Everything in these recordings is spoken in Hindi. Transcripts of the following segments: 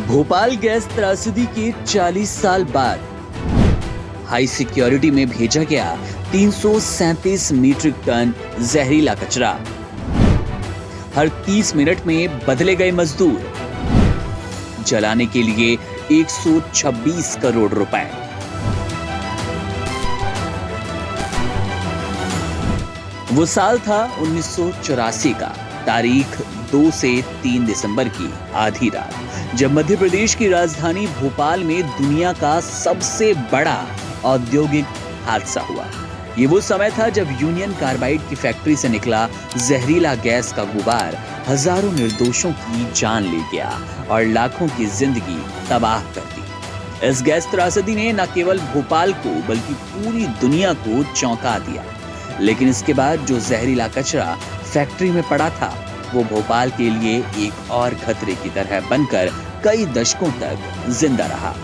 भोपाल गैस त्रासदी के 40 साल बाद हाई सिक्योरिटी में भेजा गया 337 मीट्रिक टन जहरीला कचरा। हर 30 मिनट में बदले गए मजदूर। जलाने के लिए 126 करोड़ रुपए। वो साल था 1984 का। तारीख 2 से 3 दिसंबर की आधी रात, जब मध्य प्रदेश की राजधानी भोपाल में दुनिया का सबसे बड़ा औद्योगिक हादसा हुआ। ये वो समय था जब यूनियन कार्बाइड की फैक्ट्री से निकला जहरीला गैस का गुबार हजारों निर्दोषों की जान ले गया और लाखों की जिंदगी तबाह कर दी। इस गैस त्रासदी ने न केवल भोपाल को बल्कि पूरी दुनिया को चौंका दिया। लेकिन इसके बाद जो जहरीला कचरा फैक्ट्री में पड़ा था, वो भोपाल के लिए एक और खतरे की तरह बनकर कई दशकों तक जिंदा रहा।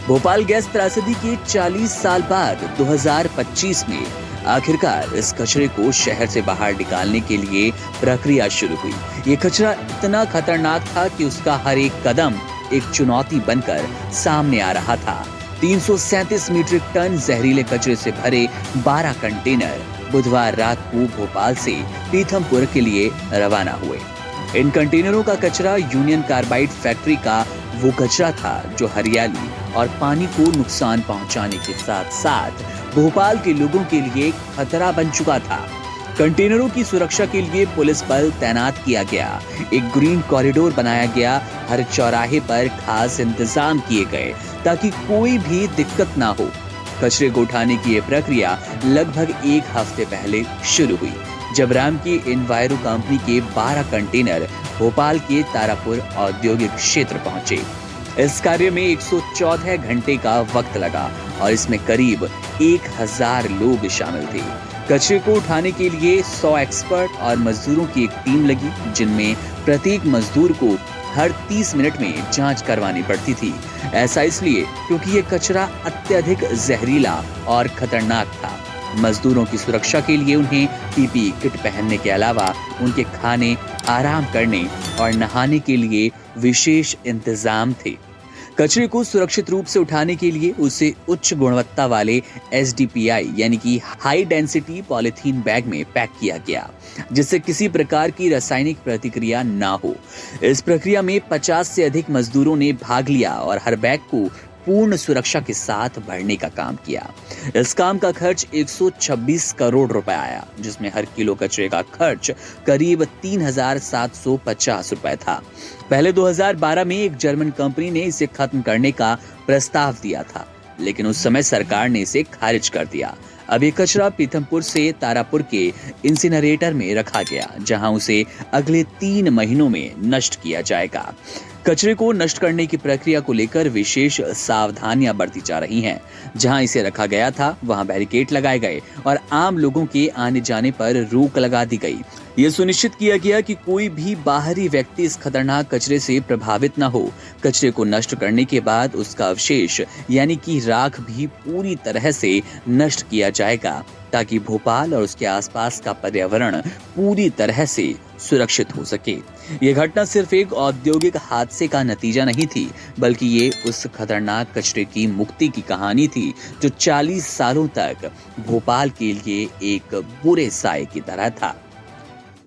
भोपाल गैस त्रासदी के 40 साल बाद 2025 में आखिरकार इस कचरे को शहर से बाहर निकालने के लिए प्रक्रिया शुरू हुई। ये कचरा इतना खतरनाक था कि उसका हर एक कदम एक चुनौती बनकर सामने आ रहा था। 337 मीट्रिक टन जहरीले कचरे से भरे 12 कंटेनर बुधवार रात को भोपाल से पीथमपुर के लिए रवाना हुए। इन कंटेनरों का कचरा यूनियन कार्बाइड फैक्ट्री का वो कचरा था जो हरियाली और पानी को नुकसान पहुंचाने के साथ साथ भोपाल के लोगों के लिए खतरा बन चुका था। कंटेनरों की सुरक्षा के लिए पुलिस बल तैनात किया गया। एक ग्रीन कॉरिडोर बनाया गया। हर चौराहे पर खास इंतजाम किए गए ताकि कोई भी दिक्कत ना हो। कचरे को उठाने की यह प्रक्रिया लगभग 1 हफ्ते पहले शुरू हुई, जब राम की इन्वायरो कंपनी के 12 कंटेनर भोपाल के तारापुर औद्योगिक क्षेत्र पहुंचे। इस कार्य में 114 घंटे का वक्त लगा और इसमें करीब 1000 लोग शामिल थे। कचरे को उठाने के लिए 100 एक्सपर्ट और मजदूरों की एक टीम लगी, जिनमें प्रत्येक मजदूर को हर 30 मिनट में जांच करवानी पड़ती थी। ऐसा इसलिए क्योंकि ये कचरा अत्यधिक जहरीला और खतरनाक था। मजदूरों की सुरक्षा के लिए उन्हें पीपीई किट पहनने के अलावा उनके खाने, आराम करने और नहाने के लिए विशेष इंतजाम थे। कचरे को सुरक्षित रूप से उठाने के लिए उसे उच्च गुणवत्ता वाले HDPE यानी कि हाई डेंसिटी पॉलीथीन बैग में पैक किया गया, जिससे किसी प्रकार की रासायनिक प्रतिक्रिया ना हो। इस प्रक्रिया में 50 से अधिक मजदूरों ने भाग लिया और हर बैग को पूर्ण सुरक्षा के साथ भरने का काम किया। इस काम का खर्च 126 करोड़ रुपए आया, जिसमें हर किलो कचरे का खर्च करीब 3750 रुपए था। पहले 2012 में एक जर्मन कंपनी ने इसे खत्म करने का प्रस्ताव दिया था, लेकिन उस समय सरकार ने इसे खारिज कर दिया। अब ये कचरा पीथमपुर से तारापुर के इंसिनरेटर में रखा गया, जहां उसे अगले 3 महीनों में नष्ट किया जाएगा। कचरे को नष्ट करने की प्रक्रिया को लेकर विशेष सावधानियां बरती जा रही हैं। जहां इसे रखा गया था, वहां बैरिकेड लगाए गए और आम लोगों के आने जाने पर रोक लगा दी गई। ये सुनिश्चित किया गया कि कोई भी बाहरी व्यक्ति इस खतरनाक कचरे से प्रभावित न हो। कचरे को नष्ट करने के बाद उसका अवशेष यानी कि राख भी पूरी तरह से नष्ट किया जाएगा, ताकि भोपाल और उसके आसपास का पर्यावरण पूरी तरह से सुरक्षित हो सके। ये घटना सिर्फ एक औद्योगिक हादसे का नतीजा नहीं थी, बल्कि ये उस खतरनाक कचरे की मुक्ति की कहानी थी जो 40 सालों तक भोपाल के लिए एक बुरे साए की तरह था।